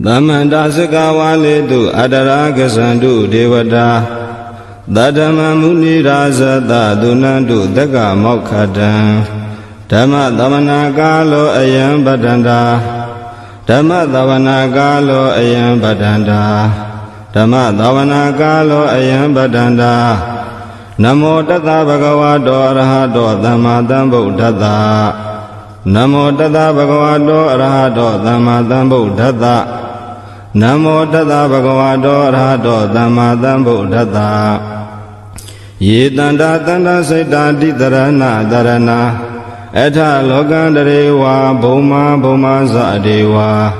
Damanda Sikawale tu Adaraga Sandu Devada Dadama Muni Razada Dunandu Daga Mokhadan Dhamma Davana Galo Ayam Badanda Dhamma Davana Galo Ayam Badanda Dhamma Davana Galo Ayam Badanda Namo Tata Bhagavato Arahato Dhamma Dhambuddhata Namo Tata Bhagavato Arahato Dhamma Dhambuddhata Namo Tata Bhagavato Arahato Dhamma Dhambuddhata Ye Tanda Tanda Saita Ditarana Dharana Etha Lokandarewa Bhoma Bhoma Sadewa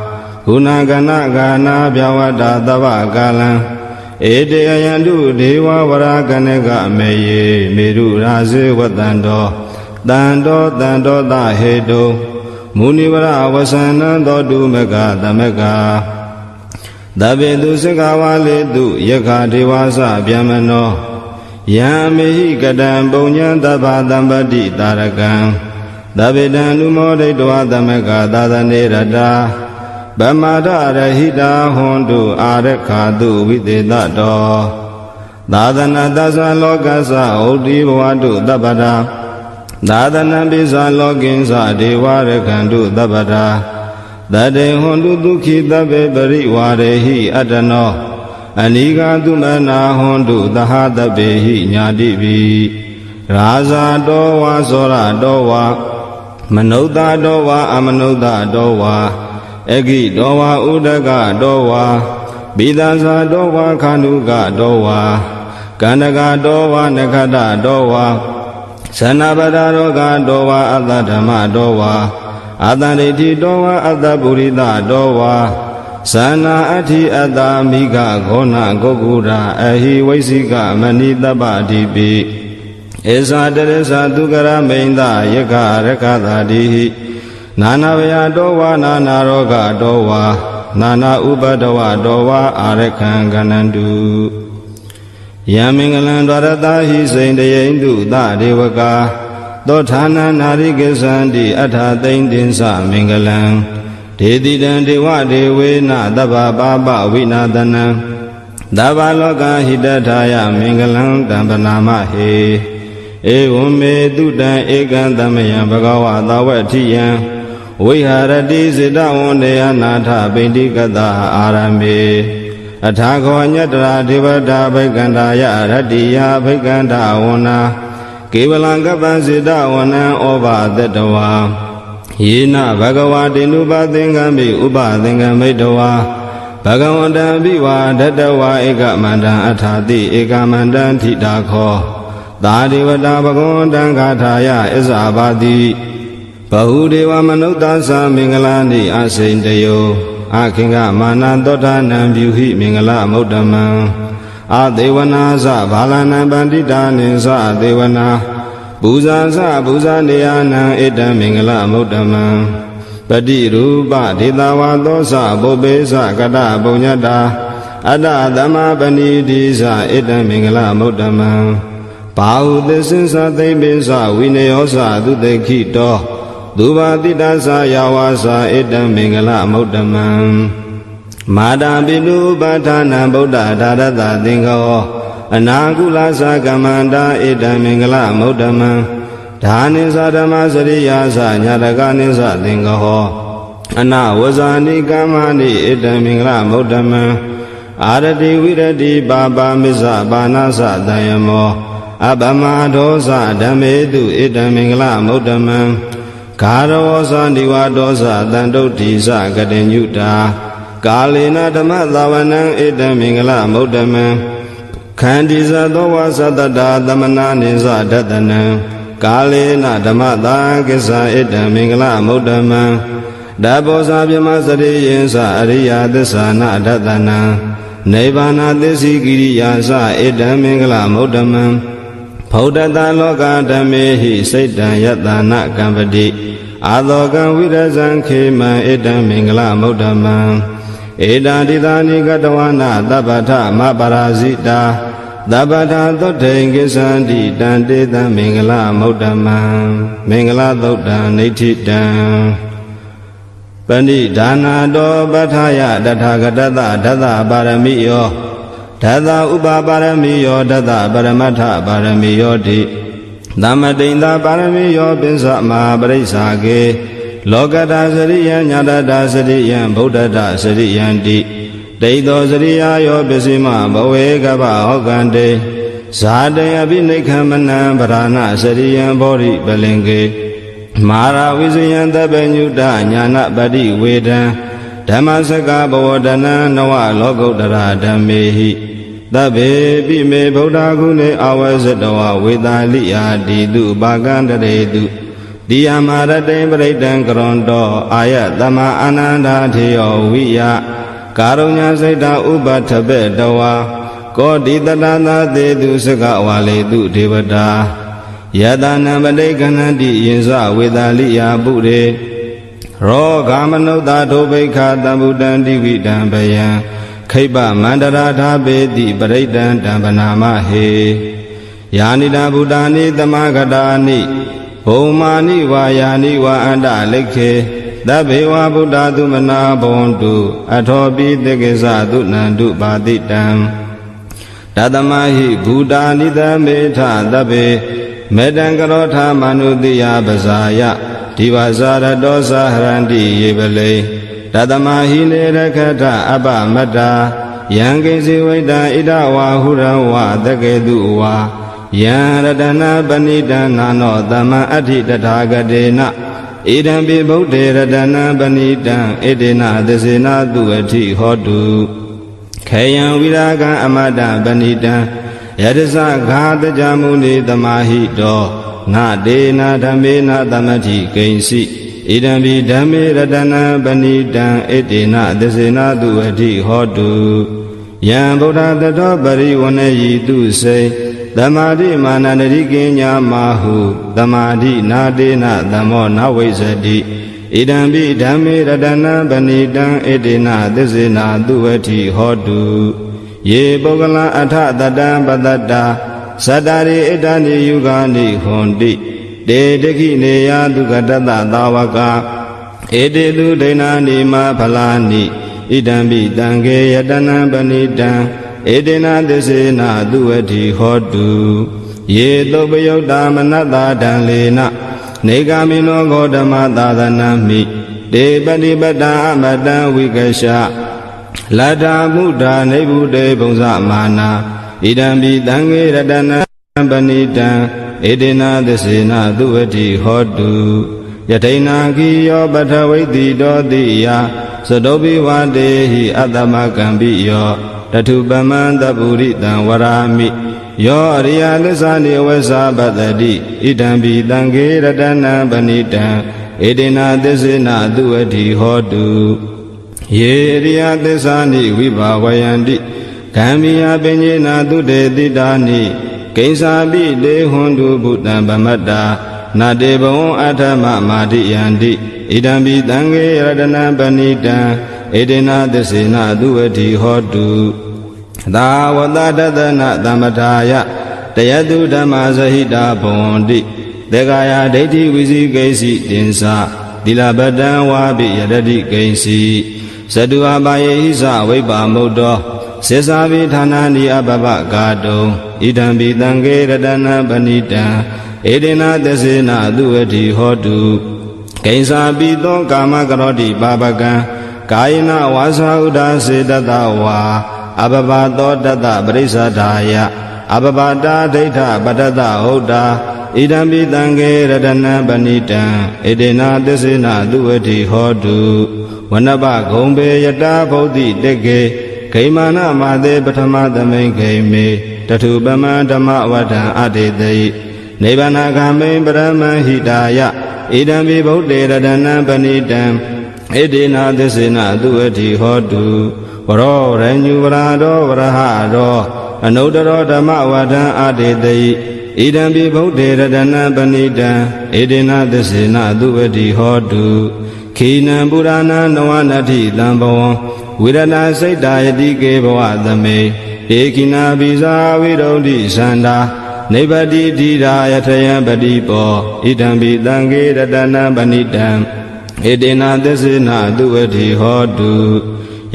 Gunagana Gana Vyavada Dava Galan Ede Ayandu Deva Varaganega Meye Meru Raze Vatando Dando Dando Dahedo Munivara Vasana Dodu Mega Damega Dabedu Sikawale Du Yaka Devasa Vyamano Yamehi Kadam Bunyan Daba Dambadi Tarakan Dabedan Lumode Dua Damega Dadane Rada Bamada Rahida Hondu Arekadu Videdado Dadana Dasa Lokasa Odi Wadu Dabada Dadana Bisa Loginsa Dewarekandu Dabada Dade Hondu Duki Dabe Bari Warehi Adano Aniga Dumana Hondu Dahadabehi Nyadibi Raza Dowa Zora Dowa Manoda Dowa Amanoda Dowa Egi Dowa Udaga Dowa Bidaza Dowa Kanuga Dowa Kanaga Dowa Nekada Dowa Sanabada Roga Dowa Adadama Dowa Adariti Dowa Adaburida Dowa Sana Ati Adamiga Gona Gogura Ahi Waisika Manita Badibi Esa Teresa Dugara Meinda Yaka Rekada Dihi Nana Vaya Dowa Nana Roga Dowa Nana Ubadawa Dowa Arekan Ganandu Yamingalan Dwaratahi Saindayendu Da Devaka Dotana Narikesandi Atha Daindinsa Mingalan Dedidan Dewa Devena Daba Baba Vinadana Daba Loka Hidataya Mingalan Dambanama He Evume Dudan Ekandamayan Bhagava Dawatiyan Viharati Siddha Vandeya Natha Bindikata Arambe Athako Nyatra Devata Bhaikandaya Ratiya Bhaikanda Vana Kevalangapa Siddha Vana Oba Detawa Yena Bhagavati Nupathingami Upathingamidawa Bhagavanta Viva Detawa Ekamanda Athati Ekamanda Thidakho Dadivata Bhagavanta Gathaya Isabati Bahudeva Manutasa Mingalani Asindayo Akinga Manandota Nambyuhi Mingala Mudaman Adevana Sa Balana Bandita Nisa Devana Buza Sa Buza Neyana Eda Mingala Mudaman Padi Rupa Ditawa Dosa Bobesa Kata Bunyata Ada Dhamma Panidisa Eda Mingala Mudaman Pau Desinsa Debisa Vineyosa Dudekito Duba Tidasa Yawasa Edam Mingala Mudaman Mada Bidu Batana Buddha Dadata Dingo Anagula Sakamanda Edam Mingala Mudaman Dhanisa Dhamasariyasa Nyadaganisa Dingo Ana Wazani Kamani Edam Mingala Mudaman Arati Virati Baba Misa Banasa Dayamo Abama Dosa Dhamedu Edam Mingala Mudaman Karawasa Nivadosa Dandotisa Gadenyuta Kalina Dhamadhavanang Edam Mingala Mudaman Kandisa Dovasa Dada Dhamana Nisa Dadanang Kalina Dhamadha Kisa Edam Mingala Mudaman Dabosa Vyamasari Yensa Ariya Desana Dadanang Nivana Desi Giriyasa Edam Mingala Mudaman Paudata Loka Dhamehi Saitan Yatana Kampadi Adhokan Virazan Khema Edam Mingala Mudaman Eda Didani Gatawana Dabata Maparazita Dabata Dote Gesandi Dandeta Mingala Mudaman Mingala Dota Nititan ပဏိဒါနာတောပဋ္ဌာယတထာဂတသဒသပါရမိယောဒသဥပပါရမိယောဒသပရမတ္ထပါရမိယောတိသမတိန်သာပါရမိယောပိစ္ဆမဟာပရိစ္ဆာကေလောကတာစရိယံညာတတာစရိယံဗုဒ္ဓတာစရိယံတိဒိဋ္ဌောစရိယာယောပစ္စည်းမဘဝေကပဟောကံတေဇာတေအပိနိခမနံဗရဏစရိယံဘောရိပလင်ကေမာရဝိဇယံတပညုတညာနပတိဝေဒံဓမ္မစကဘဝတနံနဝလောကုတ္တရာဓမ္မေဟိသဗ္ဗေပိမေဗုဒ္ဓဂုဏေအဝဇ္ဇတဝဝေသာလိယာတိတုပါကံတရေတုတိယမရတေပရိတံကရွန်တောအာယတမအာနန္ဒာထေယောဝိယကာရုညစိတ်တဥပထပေတဝါကောတိတတသာသေတုစကဝါလေတုဒေဝတာယတနာပဋိက္ခဏတိယင်္စဝေသာလိယာပုရေရောဂမနုဿဒုဗိခာတံဗုဒံတိဝိတံဘယံခိပမန္တရာထာပေတိပရိတံတံပနာမဟေယာနိတာဗုဒ္ဓာနိသမဂတာနိဘုံမာနိဝါယာနိဝါအန္တလိခေသဗ္ဗေဝဗုဒ္ဓသုမနာဘဝန္တုအထောပိတေကိသသုနန္တုပါတိတံတသမဟိဘူတာနိသမေထသဗ္ဗေမေတံကရောထာမနုတိယပဇာယဒီဝဇာရတောသဟရန္တိယေပလေတသမဟိနေရခထအပမတ္တာယံကိစီဝိတံဣဒဝါဟုရဝသကေတုဝါယံရတနာပဏိတံနာနောသမံအဋ္ဌိတထာဂတေနဣဒံပိဗုဒ္ဓေရတနာပဏိတံဣတေနသစေနာတုအဋ္ဌိဟောတုခေယံဝိရာဂံအမတ္တပဏိတံယတသဂါတကြမုနိသမာဟိတောနာဒေနာဓမ္မေနသမတိကိဉ္စီဣဒံပိဓမ္မေရတနာပဏိတံဣတေနသစေနာတုအဋ္ဌိဟောတုယံဗုဒ္ဓတတောပရိဝဏယိတုစေသမာဓိမာနန္တိကိညာမဟုသမာဓိနာတေနသမောနဝိဇ္ဇတိဣဒံပိဓမ္မေရတနာပဏိတံဣတေနသစေနာတုအဋ္ဌိဟောတုယေပုဂ္ဂလံအထတတံပတတ္တာသတ္တရိဣတ္တနိယုဂာနိဟွန်တိတေတခိနေယတုကတတသာဝကဧတေတုဒိဏာနိမဖလာနိဣဒံပိတံခေယတနံပဏိတံဧတေနသစ္စေနာသူဝတိဟောတုယေတုပယုတ်တာမနတ္တာဒံလေနနေဂာမိနောဂေါတမသာသနာမိတေပတိပတ္တာအမတံဝိကရှလတ္တာမုဒ္ဒာနေဗုတေဘုံဇမာနာဣဒံပိတံခေရတနံပဏိတံဧတေနသစ္စေနာသူဝတိဟောတုယထိနာခိယောပထဝိတိတောတိယသတောပိဝတေဟိအတ္တမကံပိယောတထုပမံတပုရိတံဝရာမိယောအရိယသစ္စာနိဝေသပတ္တိဣဒံပိတံခေရတနံပဏိတံဧတေနသစ္စေနာသူဝတိဟောတုယေရိယသစ္စာနိဝိဘာဝယန္တိဂံမိယပညေနာသူတေတိတာနိကိဉ္စာပိတေဟွန်တုဘုတံဗမတ္တာနာတေဘဝံအထမမာတိယန္တိဣဒံပိတံခေရတနံပဏိတံဧတေနသစ္စေနာသူဝတိဟောတုသာဝတတတနာသမထာယတယတုဓမ္မဇဟိတာဘဝန္တိသေကာယဒိဋ္ဌိဝိဇိကိစီတင်္စသီလပတံဝါပိယတတိကိဉ္စီသတုအပါယေဟိသဝိပ္ပါမုတ်တောစေစာပိဌာနာနိအပပကာတုံဣဒံပိတံခေရတနာပဏိတံဧတေနသစ္စေနာသူဝတိဟောတုကိဉ္စာပိသောကာမကရောတိပါပကံကာယနာဝါစာဥဒ္ဒါစေတတဝါအပပသောတတပရိစ္ဆဒါယအပပတာဒိဋ္ဌပတတဟုတ်တာဣဒံပိတံခေရတနာပဏိတံဧတေနသစ္စေနာသူဝတိဟောတုဝနပဂုံပေယတာဗုဒ္ဓိတေကေဂိမာနမသေပထမသမိန်ဂိမေတထုပမံဓမ္မဝဋ္ဌံအတေတိနိဗ္ဗာနဂမိန်ပရမံဟိတာယဣဒံပိဗုဒ္ဓေရတနာပဏိတံဣတေနသစ္စေနာသူဝတိဟောတုဝရောရညုဝရာတောဝရဟတောအနုတ္တရောဓမ္မဝဋ္ဌံအတေတိဣဒံပိဗုဒ္ဓေရတနာပဏိတံဣတေနသစ္စေနာသူဝတိဟောတုခိနံပုရဏနဝနတ္ထိတံဘဝံဝိရဏစိတ်တာယတိကေဘဝသမေဧကိနာဘိဇာဝိရုဒ္ဓိသန္တာနိဗ္ဗတိတိရာယထယံပတိပောဣဒံပိတံခေရတနာပဏိတံ ဧတေနသစ္စေနသူဝတိဟောတု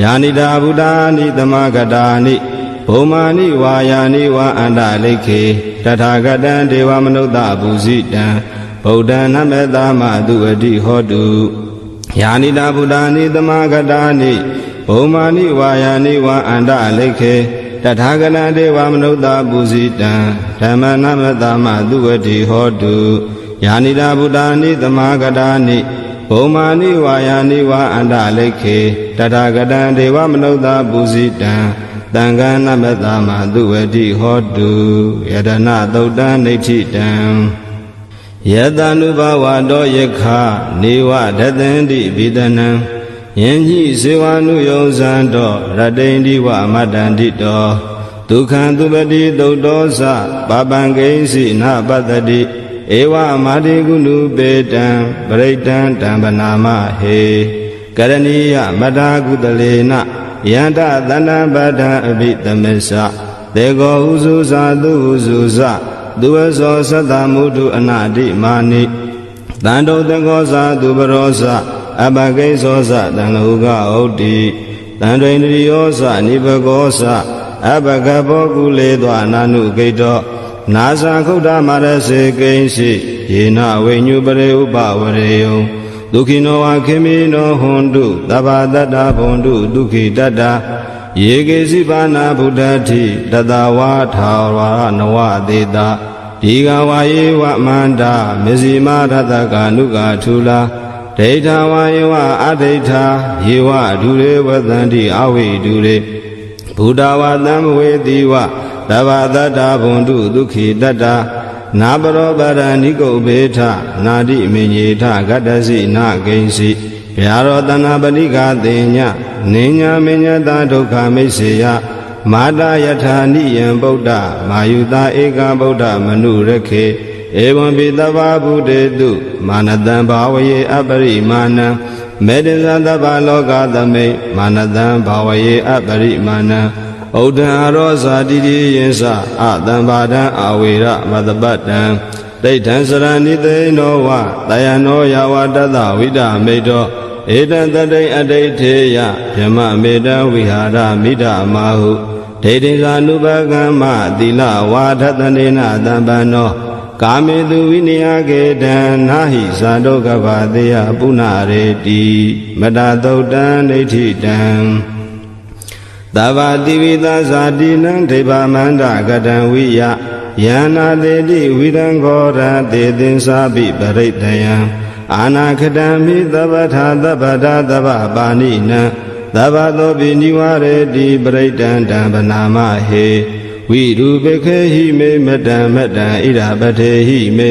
ယာနိတာဗုဒ္ဓာနိသမဂတာနိဘုံမာနိဝါယာနိဝါအန္တလိခေတထာဂတံဒေဝမနုဿဘူဇိတံဗုဒ္ဓံနမေတ္တမသူဝတိဟောတုယာနိတာဗုဒ္ဓာနိသမဂတာနိဘုံမာနိဝါယာနိဝါအန္တလိခေတထာဂတံဒေဝမနုဿဘူဇိတံဓမ္မနမေတ္တမသူဝတိဟောတုယာနိတာဗုဒ္ဓာနိသမဂတာနိဘုံမာနိဝါယာနိဝါအန္တလိခေတထာဂတံဒေဝမနုဿဘူဇိတံတံဃာနမတမသူဝတိဟောတုယတနာသုတ်တံနိဋ္ဌိတံယတ ानु ဘဝတောယခနေဝဒသန္တိဘိဒနံယင်ညိစေဝ ानु ယောဇံတောရတိန္ဒီဝမတ္တန္တိတောဒုက္ခံသူပတိသုတ်တောသပပံကိဉ္စီနပတ္တိဧဝမာတိကုဏုပေတံပရိတံတံပနာမဟေကရဏီယမတာကုတလေနယန္တသန္တပတ္ထအဘိသမစ္ဆသေကောဟုစုသာသူဟုစုသသူဝဇောသတ္တမုထုအနာတိမာနိတန္တုတကောသာသူပရောသအပကိသောသတံလောကဩတိတန္တွင်တရိယောသနိဘကောသအပကဘောကုလေသောအနာနုဂိတောနာဇာခုဒ္ဓမာရစေကိဉ္စီယေနဝိညုပရေဥပဝရေယံဒုက္ခိနောဝခေမိနောဟွန်တုသဗ္ဗတတ္တဘွန်တုဒုက္ခိတတ္တယေကေစီပါဏဗုဒ္ဓတိတတဝါထာဝရနဝသေတာဒီဃဝါယေဝမန္တာမဇ္ဈိမရတကာနုကာထူလာဒိဋ္ဌဝါယေဝအဒိဋ္ဌာယေဝဒုရေဝသန္တိအဝိဒုရေဘုဒ္ဓဝါသံဝေတိဝသဗ္ဗတတ္တဘွန်တုဒုက္ခိတတ္တနာပရောပရဏိကုဘေထနာတိမင်ညေထဂတ္တစီနာဂိဉ္စီဗျာရောတနာပတိကသေညနိညာမညတာဒုက္ခမိစ္ဆေယမာတာယထာနိယံဗုဒ္ဓမာယုတာဧကဗုဒ္ဓမနုရခေဧဝံပိတဗ္ဗဗုတေတုမာနတံဘာဝယေအပရိမာဏံမေတ္တဇသဗ္ဗလောကသမိမာနတံဘာဝယေအပရိမာဏံဩဒံအရောဇာတိတိယေသအတံဘာဒံအဝေရမတပတ္တံဒိဋ္ဌံစရဏိသေနောဝတယနောယဝတတဝိဒမေတောဧတံတတိအဋိဋ္ဌေယဗြဟ္မမေတံဝိဟာရမိဒမာဟုဒိဋ္ဌိဇာနုပကမ္မသီလဝါထတနေနတံပန္နောကာမေတုဝိနိယကေတံနာဟိဇာတောကဗသေယပုဏ္ဏရေတိမတသုတ်တံဒိဋ္ဌိတံသဗ္ဗတိဝိသဇာတိနံဒိဗ္ဗမန္တကတံဝိယယန္နာတေတိဝိရံခောရတေသင်္စာပိပရိတယံအာနာခတံမိသဗ္ဗထာသဗ္ဗတာသဗ္ဗပါဏိနံသဗ္ဗသောပိနိဝရေတိပရိတံတံဗနာမဟေဝိရူပခေဟိမေမတံမတံဣရာပထေဟိမေ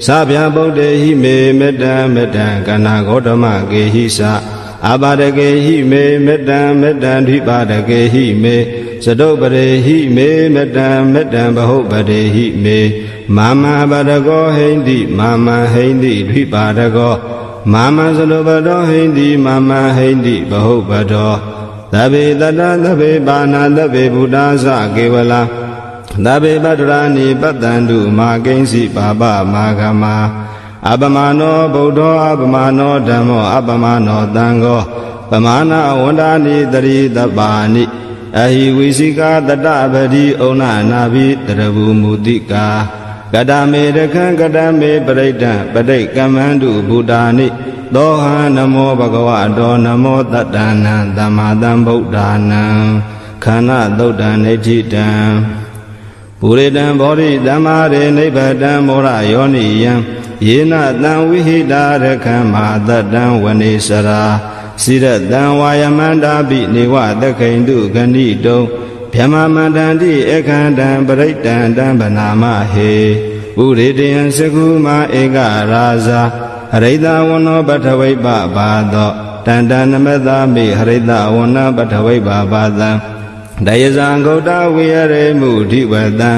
သဗ္ဗဗုဒ္ဓေဟိမေမတံမတံကနာဂောတမကေဟိသအပါဒကေဟိမေမတံမတံဓိပါဒကေဟိမေသတုပရေဟိမေမတံမတံဘဟုပတေဟိမေမာမပါဒကောဟိန္တိမာမဟိန္တိဓိပါဒကောမာမသတုပတောဟိန္တိမာမဟိန္တိဘဟုပတောသဗ္ဗေတတ္တသဗ္ဗေပါဏသဗ္ဗေဗုဒ္ဓသကေဝလာသဗ္ဗေပတ္တရာနိပတ္တန္တုမာကိဉ္စီပါပမာဂမအပမနောဗုဒ္ဓောအပမနောဓမ္မောအပမနောသံဃောပမာဏဝန္ဒာနိတရိတပါဏိအဟိဝိစိကာတတပတိဩနနာဘိတရဘူမူတိကာကတမေရခံကတမေပရိဒံပဋိကမ္မန္တုဘုဒ္ဓာနိသောဟံနမောဘဂဝတောနမောတတ္တနံသမ္မာသမ္ဗုဒ္ဓာနံခန္ဓာသုတ်တံနိဋ္ဌိတံပုရိတံဘောဓိသမ္မာရေနိဗ္ဗတံမောရယောနိယံယေနတံဝိဟိတာရခံမာတတံဝနေစရာစိရတံဝါယမန္တာပိနေဝသခိန်တုဂဏိတုံဗျမမန္တန္တိအခန္တံပရိတံတံဗနာမဟေဥရေတယံစကုမာဧကရာဇာဟရိတဝနောပထဝိပဘာသောတန္တနမသမိဟရိတဝနပထဝိပဘာသံဒယဇံဂௌတဝိရရေမုဓိဝတံ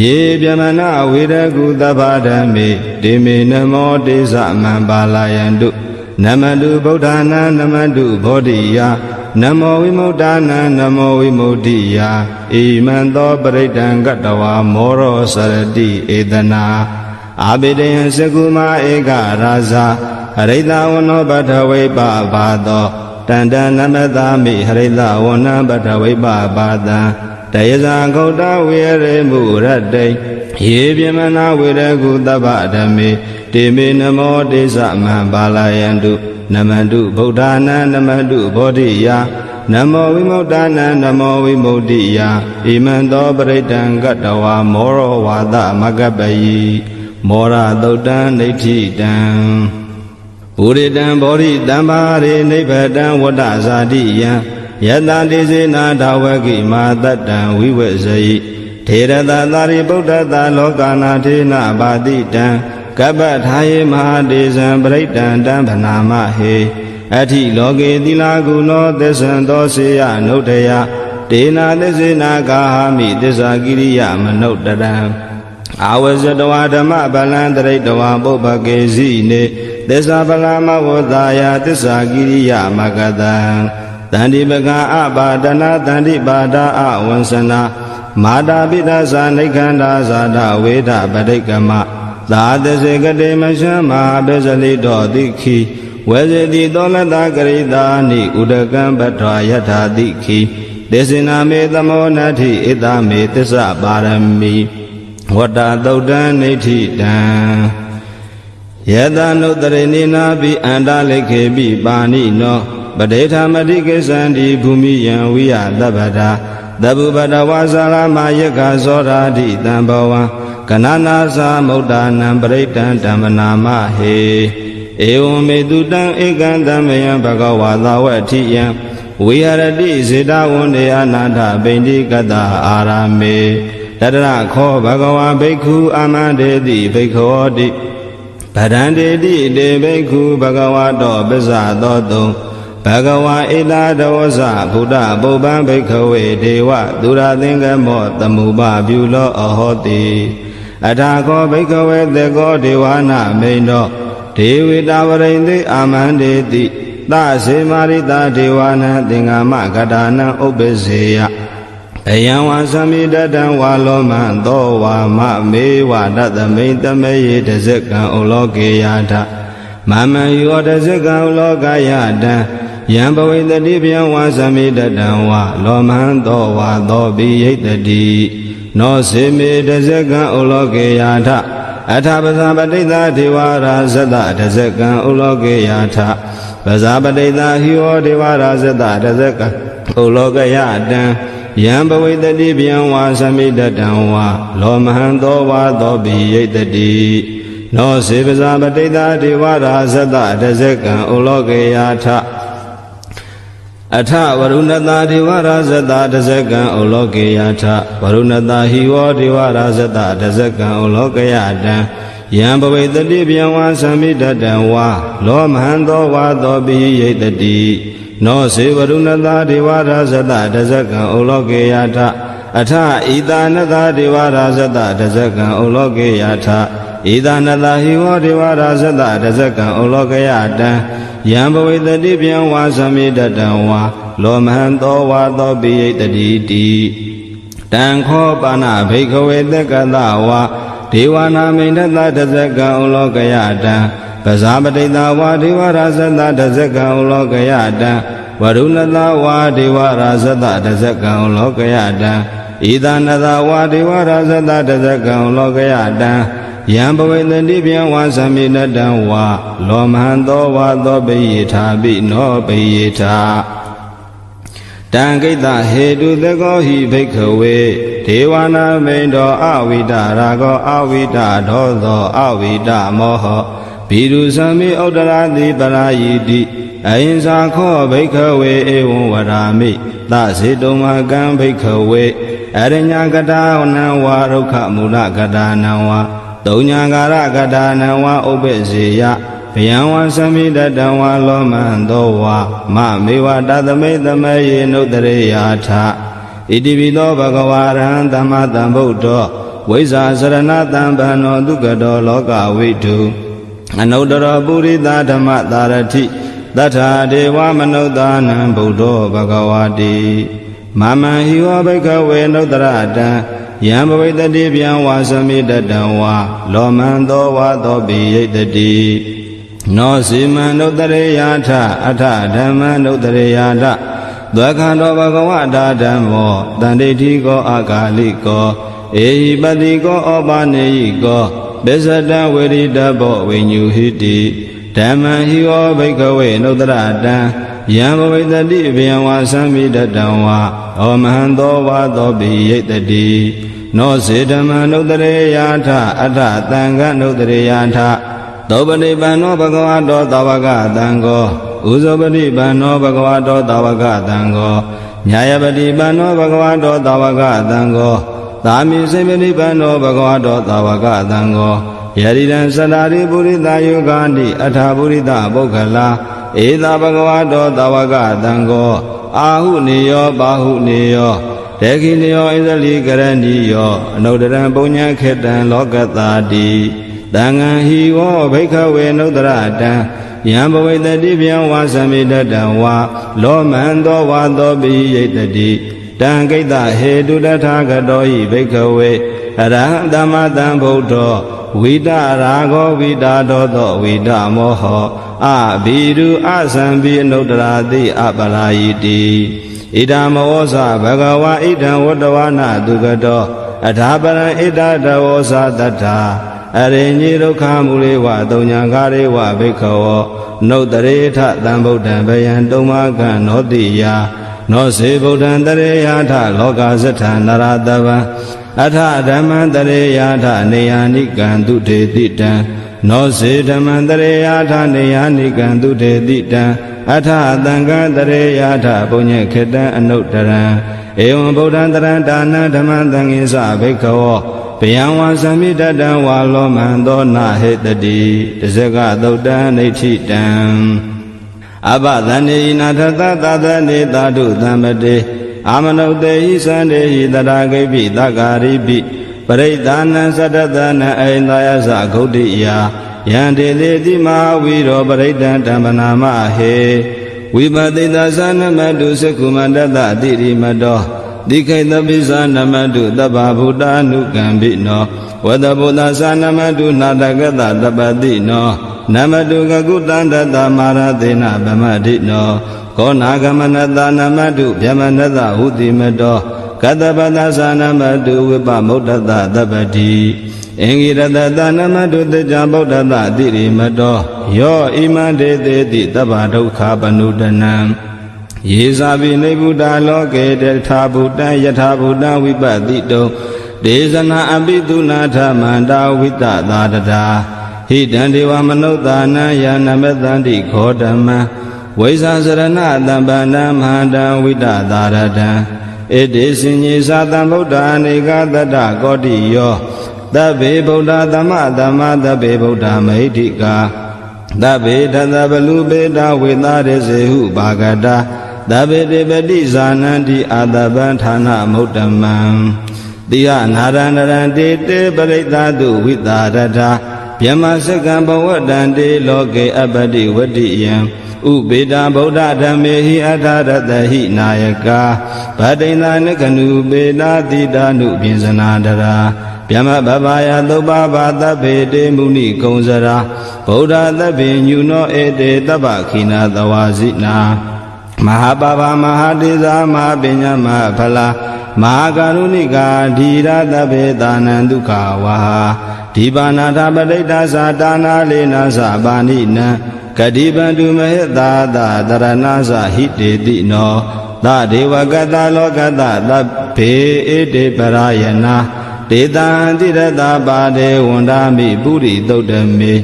ယေဗျမနဝိရကုသဗ္ဗဓမ္မေဒေမေနမောတေသမံပါလာယန္တုနမတုဗုဒ္ဓနာနမတုဘောဓိယနမောဝိမု ddha နံနမောဝိမု ddhi ယဣမံသောပရိဒံကတဝါမောရောစရတိဧတနာအာဘိတယံစကုမာဧကရာဇာဟ ရိတဝနောပထဝိပဘာသောတန္တနမသာမိဟရိတဝနံပထဝိပဘာတံတယဇာဂௌတဝေရေမုရတ္တိယေပြမနာဝေရကုတပ္ပဓမေတေမေနမောတေသမံပါဠယန္တုနမန္တုဗုဒ္ဓနာနမန္တုဘောဓိယာနမောဝိမု ṭ နာနမောဝိမု ṭိယာဣမံသောပရိတံကတဝါမောရောဝါသမကပ္ပယိမောရသုတ်တံဒိဋ္ဌိတံဥရိတံဘောဓိတံပါရိနိဗ္ဗတံဝတ္တဇာတိယံယတတိစေနာဓဝကိမာတတ္တံဝိဝေဇယိထေရတသာရိပုတ္တတလောကနာထေနဘာတိတံကပ္ပထာယေမဟာတေဇံပရိတံတံဗနာမဟေအထိလောကေသီလာကုနောသစ္ဆံသောစေယနုတယတေနာသစ္စေနာကာဟမိသစ္စာကိရိယမနုတရံအာဝဇတဝဓမ္မဗလံတရိတဝပုပ္ပကေစီနေသစ္စာဗလာမဝတ္တယာသစ္စာကိရိယမကတံတန္တိပကံအပါဒနာတန္တိပါဒအဝံစနာမာတာပိဋ္ဌဇာနိခန္ဓာဇာတဝေဒပဋိကမသာသစေကတိမရှမဟာပစ္စလိတောတိခိဝေဇတိသောလတကရိတာနိဥဒကံပထယထာတိခိသေစနာမေသမောနတ္ထိဣတမေသစ္စာပါရမီဝတ္တသုတ်တံနိဋ္ဌိတံယတနုတရိနိနာပိအန္တလိခေပိပါဏိနောပဋိဌာမတိကိသန္တိဘူမိယံဝိယသဗ္ဗတာသဗ္ဗပတဝါဇာလမယက္ခဇောရာတိတံဘဝံကနနာသမုဒ္ဒနံပရိတံဓမ္မနာမဟေဧဝံမေတုတံဧကံတမယံဘဂဝါသဝတ္ထိယံဝိဟရတိစေတဝန္တေအနာထဗိန္တိကတအာရမေတတရခောဘဂဝါဘိက္ခုအာမန္တေတိဘိက္ခောတိဗဒန္တေတိတေဘိက္ခုဘဂဝါတောပစ္စသောတုံဘဂဝါဣတာဒဝဇဗုဒ္ဓပုပ္ပံဘိက္ခဝေဒေဝသူရသင်္ကမောသမုပပြုလောအဟောတိအထာခောဘိက္ခဝေသေကောဒေဝနာမိန်တောဒေဝိတာဝရိန္တိအာမန္တေတိသစေမာရိတာဒေဝနာသင်္ဃမကတာနံဥပ္ပစေယအယံဝါသမိတတံဝါလောမံသောဝါမမေဝတသမိန်တမေယေတဇကံဩလောကေယထမမံယောတဇကံဩလောကယတံယံဘဝိတတိဗျံဝါသမိတတံဝါလောမံသောဝါသောပိယိတတိနောစေမေတဇကံဩလောကေယထအထာပဇာပတိသာဒေဝရာဇတတဇကံဩလောကေယထပဇာပတိသာဟိဝဒေဝရာဇတတဇကံဩလောကယတံယံဘဝိတတိဗျံဝါသမိတတံဝါလောမဟံသောဝါသောပိယိတတိနောစေပဇာပတိသာဒေဝရာဇတတဇကံဩလောကေယထအထဝရုဏတာဒေဝရာဇတတဇကံဩလောကေယထဝရုဏတာဟိဝဒေဝရာဇတတဇကံဩလောကယတံယံဘဝိတတိဗျံဝါသမိတတံဝါလောမဟံသောဝါသောပိယိတတိနောစေဝရုဏတာဒေဝရာဇတတဇကံဩလောကေယထအထဣတာနတာဒေဝရာဇတတဇကံဩလောကေယထဣတာနတာဟိဝဒေဝရာဇတတဇကံဩလောကယတံယံဘဝိတတိဗျံဝါသမိတတံဝါလောမဟံသောဝါသောပိယိတတိတိတံခောပါဏဘိက္ခဝေသက္ကတဝါဒေဝနာမိန်တတဇကံဩလောကယတံပဇာပတိတဝါဒေဝရာဇတတဇကံဩလောကယတံဝရုဏတဝါဒေဝရာဇတတဇကံဩလောကယတံဣဒနတဝါဒေဝရာဇတတဇကံဩလောကယတံယံဘဝေတတိဗျံဝါသမိနတံဝါလောမဟံသောဝါသောပိယေထာပိနောပိယေထာတံကိတဟေတုသကောဟိဘိက္ခဝေဒေဝနာမိန်တောအဝိတရာဂောအဝိတဒောသောအဝိတမောဟဘိရုသမိဥဒ္ဒရာတိပရာယိတိအဟိံစာခောဘိက္ခဝေဧဝံဝရာမိသစေတုမကံဘိက္ခဝေအရညကတာနံဝါရုခမူလကတာနံဝါတုံညာကာရကတာနံဝါဥပ္ပစေယဗျံဝါသမိတတံဝါလောမံသောဝါမမေဝတသမိတမေယေနုတရေယာထဣတိပိသောဘဂဝါရဟံသမ္မာသမ္ဗုဒ္ဓောဝိဇ္ဇာစရဏတံဗန္နောဒုက္ကတောလောကဝိတုအနုတ္တရောပုရိသဓမ္မသာရတိသတ္ထာဒေဝမနုဿာနံဗုဒ္ဓောဘဂဝါတိမမံဟိဝဘိက္ခဝေနုတ္တရတံယံဘဝိတတိဗျံဝါသမိတတံဝါလောမံသောဝါသောပိယိတတိ နောစီမံနုတ္တရေယထအထဓမ္မနုတ္တရေယထသဝခန္တောဘဂဝတာဓမ္မောတန္တိတိကောအာဂါလိကောဧဟိပတိကောဩပနေယိကောပစ္စတံဝေရိတဘောဝိညုဟိတိဓမ္မံဟိဝဘိကဝေနုတ္တရတံယံဘဝိတတိဘယံဝါသံမိတတံဝါဩမဟံသောဝါသောပိယိတတိနောစေဓမ္မနုတ္တရေယထအထသံဃနုတ္တရေယထသောပတိပန္နောဘဂဝတောသာဝကသံဃောဥဇောပတိပန္နောဘဂဝတောသာဝကသံဃောညာယပတိပန္နောဘဂဝတောသာဝကသံဃောသာမိစေပတိပန္နောဘဂဝတောသာဝကသံဃောယရိရံသတ္တာရိပုရိသယောဂာတိအထာပုရိသပုဂ္ဂလာဧသာဘဂဝတောသာဝကသံဃောအာဟုနေယောဘာဟုနေယောဒေခိနေယောဣဇလိကရဏီယောအနုတ္တရံပုညံခေတံလောကတာတိသံဃံဟိဝောဘိခဝေနုတ္တရတံယံဘဝိတတိဗျံဝါသမိတတံဝါလောမန္တောဝါသောပိယိတတိတံကိတ္တဟေတုတထာဂတောဟိဘိခဝေအရဟံသမ္မာသမ္ဗုဒ္ဓောဝိတရာဂောဝိတာဒောသောဝိတမောဟောအဘိရုအသံပိအနုတ္တရာတိအပလာယိတိဣဒံမောဇဘဂဝါဣဒံဝတ္တဝနာတုကတောအထာပရံဣဒတဝောဇတတ္ထာအရိညိဒုက္ခမူလေဝတုံညာကာရေဝဘိက္ခဝောနုတ္တရေထသံဗုဒ္ဓံဘယံတုံမကံနောတိယနောစေဗုဒ္ဓံတရေယထလောကဇထနရတဗံအထဓမ္မံတရေယထနေယာနိကံတုထေတိတံနောစေဓမ္မံတရေယထနေယာနိကံတုထေတိတံအထသံဃံတရေယထပုညေခေတံအနုတ္တရံဧဝံဗုဒ္ဓံတရံဒါနံဓမ္မံသံဃိသဘိက္ခဝောဘယံဝါသမိတတံဝါလောမန္တောနာဟေတတိတဇဂသုတ်တံနေထိတံအဘသန္နေနာထသသသနေသာဓုသံမတေအာမနုတေဟိသန္တေဟိတရာဂိပိသဂ္ဂရိပိပရိဒာနံသတ္တသနံအိန္ဒယသဂௌတိယယံတေလေတိမဟာဝီရောပရိဒံဓမ္မနာမဟေဝိပတိတသနမတုသက္ကုမန္တတတိရိမတောတိခိတပိသနမတုတပ္ပဗုဒ္ဓ ानु ကံပိနောဝတ္တဗုဒ္ဓသနမတုနာတကတတပတိနောနမတုကကုတန္တတမာရသေနဗမတိနောခောနာဂမနတနမတုဗျမနတဟုတိမတောကတပတသနမတုဝိပမုဒ္ဒတတပတိအင်္ဂိရတတနမတုတေဇဗုဒ္ဓတတိရိမတောယောဣမံဒေသေတိတပ္ပဒုက္ခပနုဒနံယေဇာပိနေဗုဒ္ဓလောကေတထာဗုဒ္ဓယထာဗုဒ္ဓဝိပတိတုံဒေဇနာအပိတုနာထမန္တာဝိတသာတတာဟိတံဒေဝမနုဿာနံယာနမတန္တိခောဓမ္မံဝိဇာစရဏတံပန္နမဟာတံဝိတသာရတံဣတိစဉ္ညေသတံဗုဒ္ဓအနေကတတ္တကောတိယောသဗ္ဗေဗုဒ္ဓသမ္မသမ္မာသဗ္ဗေဗုဒ္ဓမဟိတိကာသဗ္ဗေတသဗလူပေတဝေသာရစေဟုဘာဂတာသဗ္ဗေတေပတိဇာနန္တိအာတပံဌာနမုဒ္ဓမံတိဟနာရဏရံတေတေပရိသတုဝိတာရထာဗျမစကံဘဝတံတေလောကေအပတိဝတ္တိယံဥပေတဗုဒ္ဓဓမ္မေဟိအထာရတဟိနာယကာဗဒိန္ဒနကနုပေနာတိတာနုပြင်စနာတရာဗျမဘဘာယသုပ္ပဘာသဗ္ဗေတေမုနိကုံစရာဗုဒ္ဓသဗ္ဗေညုနောဧတေတပ္ပခိနာသဝါစိနာမဟာပဗမဟာတေဇာမဟာပညာမဟာဖလာမဟာကရုဏိကာဓီရသဗ္ဗေသာနံဒုက္ခဝါဒီပါဏာထပဋိတ္တသာတာနာလေနာသပါဏိနံကတိပန္တုမဟိတာသတရဏသဟိတေတိနောသဒေဝကတလောကတသဗ္ဗေဣတိပရာယနာဒေတံတိရတပါဒေဝန္ဒာမိပုရိသုတ်တမေ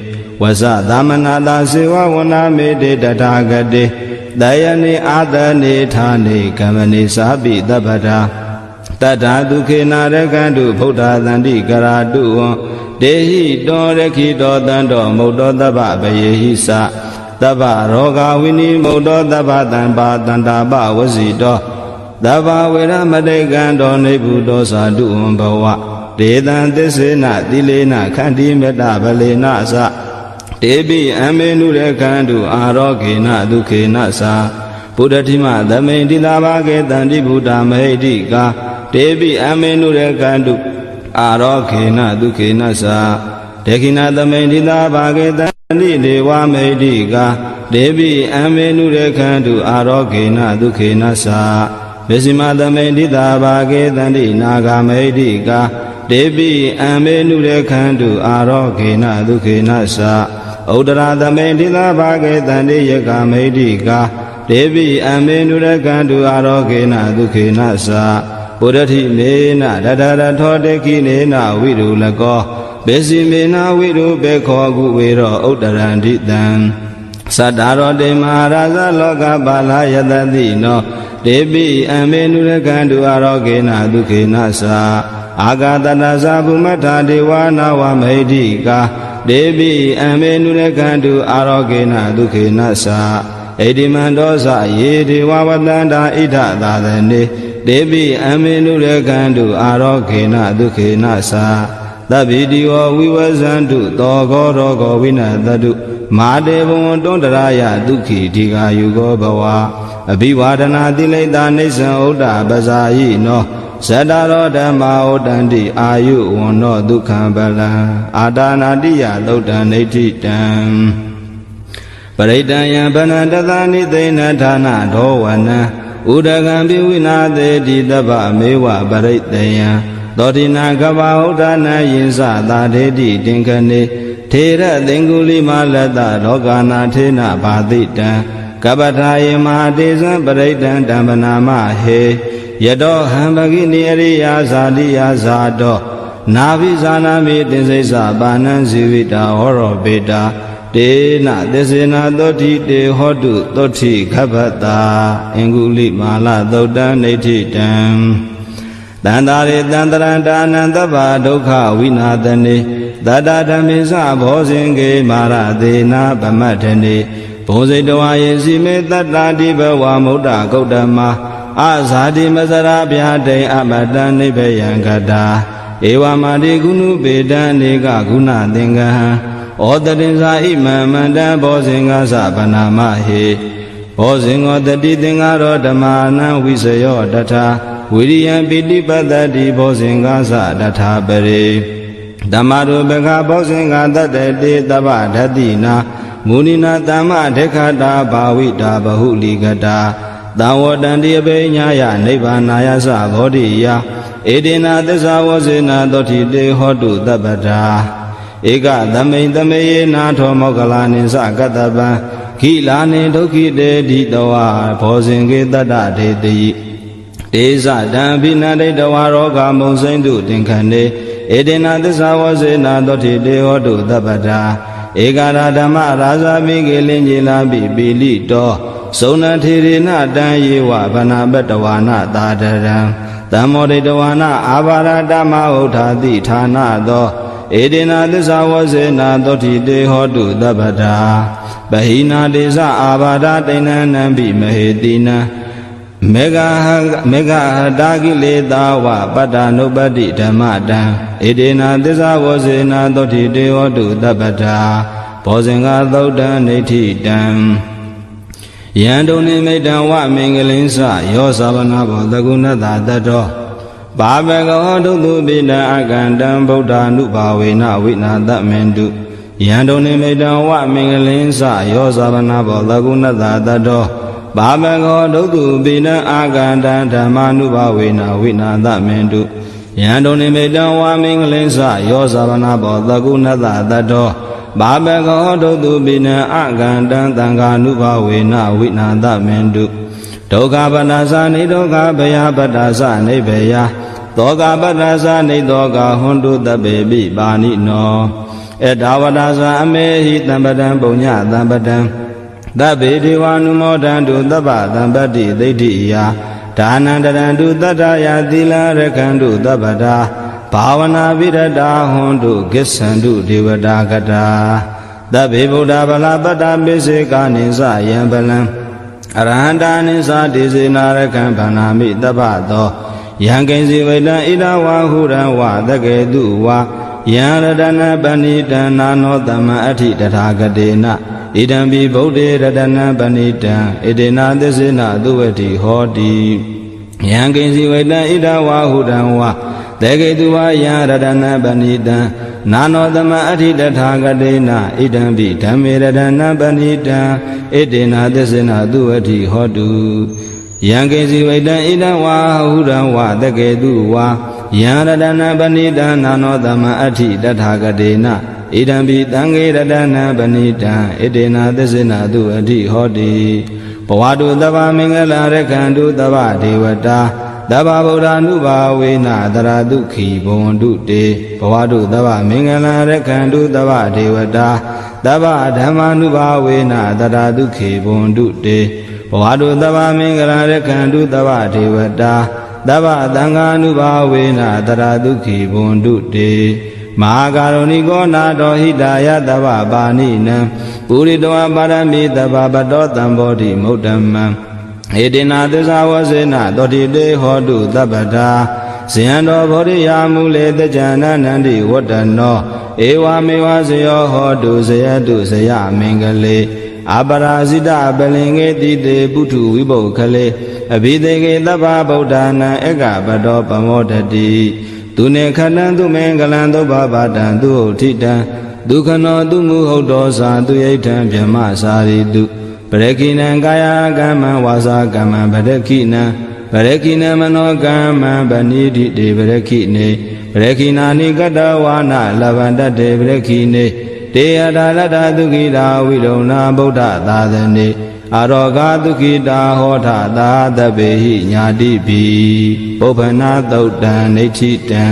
ဝဇသမနာတာစေဝဝန္ဒာမေတေတထာဂတေတယနိအာတနိဌာနိကမ္မနိသာပိတပ္ပတာတတ္ထာဒုခေနာရကံတုဗုဒ္ဓသန္တိကရာတုဝံဒေဟိတောရခိတောတံတောမုတ်တောတပ္ပပယေဟိသတပ္ပရောဂဝိနိမုတ်တောတပ္ပတံပါတန္တာပဝစီတောတပ္ပဝေရမတေကံတောနေဗုတောသာတုဝံဘဝဒေတံသစ္စေနသီလေနခန္တိမေတ္တဗလေနသတေပိအမေနုရခန္တုအာရောဂေနဒုခေနသာဘုဒ္ဓတိမသမိန်တိလာဘာကေတန္တိဗုဒ္ဓမဟိတိကာတေပိအမေနုရခန္တုအာရောဂေနဒုခေနသာဒေခိနသမိန်တိလာဘာကေတ နိဒေဝမေတိကာဒေဝိအမေနုရခန္တုအာရောဂေနဒုခေနသာဝိစီမသမိတိတာဘာကေတန္တိနာဂမေတိကာဒေဝိအမေနုရခန္တုအာရောဂေနဒုခေနသာဥဒရာသမိတိတာဘာကေတန္တိယကမေတိကာဒေဝိအမေနုရခန္တုအာရောဂေနဒုခေနသာပုရတိမေနတတရထောတေခိနေနဝိရုလကောဘေစီမေနဝိရုဘေခောကုဝေရောဥတရန္တိတံသတ္တရောတေမဟာရာဇလောကပါလာယတတိနောဒေပိအမေနုရကံတုအာရောဂေနဒုခေနသာအာဂတတသဗုမထာဒေဝနာဝမေတိကာဒေပိအမေနုရကံတုအာရောဂေနဒုခေနသာဣတိမန္တောသယေဒေဝဝတန္တာဣဒသာသနေဒေပိအမေနုရကံတုအာရောဂေနဒုခေနသာသဗ္ဗိတိယောဝိဝဇန္တုသောဂောရောဂောဝိနသတုမာတေဘဝံတွန္တရာယဒုက္ခိဒီဃာယုဂောဘဝအဘိဝါဒနာတိလိတာနိစ္စံဥဒ္ဒပဇာယိနောဇတရောဓမ္မာဩတန္တိအာယုဝန္နောဒုက္ခံပလံအာဒါနာတိယသုတ်တံနေဋ္ဌိတံပရိတံယံဗနတသနိသိဏဌာနဒောဝနံဥဒကံပိဝိနာသေတိတပ္ပမေဝပရိတယံသောတိနာကဗဟုဒ္ဒနာယင်္စသာဒေတိတင်ခနေထေရသင်္ကုလိမလတ္တလောကနာထေနဘာတိတံကပ္ပထာယေမဟာတေဇံပရိတံတမ္ပနာမဟေယတောဟံဘဂိနိအရိယာဇာတိယာဇာတောနာဘိဇာနာမိတင်စိစ္ဆပါဏံဇီဝိတာဟောရောပေတာတေနသစ္စေနာသောတိတေဟောတုသောတိခဗ္ဗတာအင်္ဂုလိမာလသုတ်တံနေဋ္ဌိတံတန္တာရေတန္တရန္တာနန္တဗ္ဗဒုက္ခဝိနာသနေတတဓမ္မေသဘောဇင်ကေမာရသေနာဗမတ္ထနေဘုံစိတဝါယေစီမေတတ္တာတိဘဝမုဒ္ဒဂௌတမအဇာတိမစရာဗျာတိအမတံနိဗ္ဗယံကတာဧဝမာတိကုဏုပေတံအနေကဂုဏသင်္ကဟံဩတတင်္ဇာဣမံမန္တံဘောဇင်္ဂသဗနာမဟေဘောဇင်္ဂောတတိသင်္ဃရောဓမ္မာနံဝိစယောတထာဝိရိယံပိတိပတ္တိဘောဇင်္ဂသတထာပရိဓမ္မရူပကဘောဇင်္ဂတတတေတပ္ပဓတ္တိနာမုနိနာတမ္မဒေခတာဘာဝိတာဘဟုလိကတာသံဝတန္တိအပိညာယနိဗ္ဗာနာယသဘောဓိယဧတေနာသစ္စာဝဇေနာသောတိတေဟောတုတပ္ပတာဧကသမိန်သမေယေနာထောမောကလာနိသကတ္တပံခိလာနိဒုက္ခိတေတိတဝါဘောဇင်ကေတတ္တဒေတိတေဇတံဘိနတိတဝါရောဂမုံစိမ့်တုတင်ခဏေဧတေနသစ္စာဝဇေနာသောတိတေဟောတုတပ္ပတာဧကရာဓမ္မရာဇာမိကေလင်ကြီးလာပိပိလိတောသုဏထေရေနတံယေဝဗနာပတဝါနသာတရံတမ္မောတိတဝါနအာဘာရတမဥထာတိဌာနသောဧတေနသစ္စာဝဇေနာသောတိတေဟောတုတပ္ပတာပဟိနာတေဇအာဘာဒတိဏံနံပိမဟေတိနံမေဃတာကိလေသာဝပတ္တနုပတ္တိဓမ္မတံဧတေနသစ္စာဝဇေနာသောတိတေဟောတုတပ္ပတာဘောဇင်္ဂသုတ်တံနေဋ္ဌိတံယံတုန်နိမိတံဝမင်္ဂလင်းစယောသဗနာဘောသကုဏတတတောဘာဘဂဝဒုတုပိတံအကန္တံဗုဒ္ဓ ानु ဘာဝေနဝိနာတမင်တုယံတုန်နိမိတံဝမင်္ဂလင်းစယောသဗနာဘောသကုဏတတတောဘာဘဂဝဒုတုပိတံအကန္တံဓမ္မာနုဘာဝေနဝိနာတမင်တုယံတုန်နိမိတံဝမင်္ဂလင်းစယောသဗနာဘောသကုဏတတတောဘာဘဂဝဒုတုပိနံအကန္တံသံဃာနုဘာဝေနဝိနာတမင်တုဒုက္ခပတ္တသနိဒုက္ခဘယပတ္တသနိဗေယသောကပတ္တသနိသောကဟွန်တုတပေပိပါဏိနောဧတဝတ္တသအမေဟိတံပတံပုညတံပတံသဗ္ဗေဒေဝ ानु မောဒန္တုသဗ္ဗတံပတ္တိဒိဋ္ဌိယဒါနံတရံတုတတ္တယသီလရခန္တုသဗ္ဗတာဘာဝနာပိရတာဟွန်တုကိစ္ဆန္တုဒေဝတာကတာသဗ္ဗေဗုဒ္ဓဗလာပတ္တပိစေကာနိသယံပလံအရဟန္တာနိသဒေစေနာရခံဗန္နာမိတပ္ပသောယံကိဉ္စီဝိတံဣဒဝါဟုရံဝသကေတုဝါယံရတနပဏိတံနာနောတမအဋ္ဌိတထာဂတေနဣဒံပိဗုဒ္ဓေရတနပဏိတံဣတေနသစ္စေနသုဝတိဟောတိယံကိဉ္စီဝိတံဣဒဝါဟုရံဝသကေတုဝါယံရတနပဏိတံ နာနောသမအဋ္ဌိတထာဂတေနဣဒံပိဓမ္မေရတနာပဏိတံဣတေနသစ္စေနသူဝတိဟောတုယံကေစီဝိတံဣဒံဝါဟုရံဝတကေတုဝါယံရတနာပဏိတံနာနောသမအဋ္ဌိတထာဂတေနဣဒံပိသံဃေရတနာပဏိတံဣတေနသစ္စေနသူဝတိဟောတိဘဝတုသဗ္ဗမင်္ဂလာရခန္တုသဗ္ဗဒေဝတာသဗ္ဗဗုဒ္ဓ ानु ဘာဝေနတရာတုခိဘဝန္တုတေဘဝတုသဗ္ဗမင်္ဂလာရခန္တုသဗ္ဗဒေဝတာသဗ္ဗဓမ္မာနုဘာဝေနတရာတုခိဘဝန္တုတေဘဝတုသဗ္ဗမင်္ဂလာရခန္တုသဗ္ဗဒေဝတာသဗ္ဗသံဃာနုဘာဝေနတရာတုခိဘဝန္တုတေမဟာကာရုဏိကောနာတောဟိတာယသဗ္ဗပါဏိနံပုရိတောပါရမိသဗ္ဗပတောတံဘောဓိမုဒ္ဓမံဧတေနသစ္စာဝစေနတောတိတေဟောတုသဗ္ဗတာဇယံတော်ဘောဓိယာမူလေတကြနန္တိဝတ္တနောဧဝမေဝဇယောဟောတုဇယတုဇယမင်္ဂလေအပရာဇိတပလင်္ကေတိတေပုထုဝိပုခလေအဘိသေကေသဗ္ဗဗုဒ္ဓနာဧကပတောပမောတတိသူနေခဏံသူမင်္ဂလံသုဘဘာတံသူဟုတ်ထိတံဒုက္ခနောသူမူဟုတ်တော်စာသူယိဋ္ဌံဗြဟ္မစာရိတုပရခိနံကာယကမ္မံဝါစာကမ္မံပရခိနံပရခိနံမနောကမ္မံဗဏိတိတေပရခိနေပရခိနာနိကတဝါနလဗန္တတေပရခိနေတေယတာလတ္တသုခိတာဝိရုဏဗုဒ္ဓသာသနေအာရောဂသုခိတာဟောထသာသဗ္ဗေဟိညာတိပိပုပ္ပနာသုတ်တံနေဋ္ဌိတံ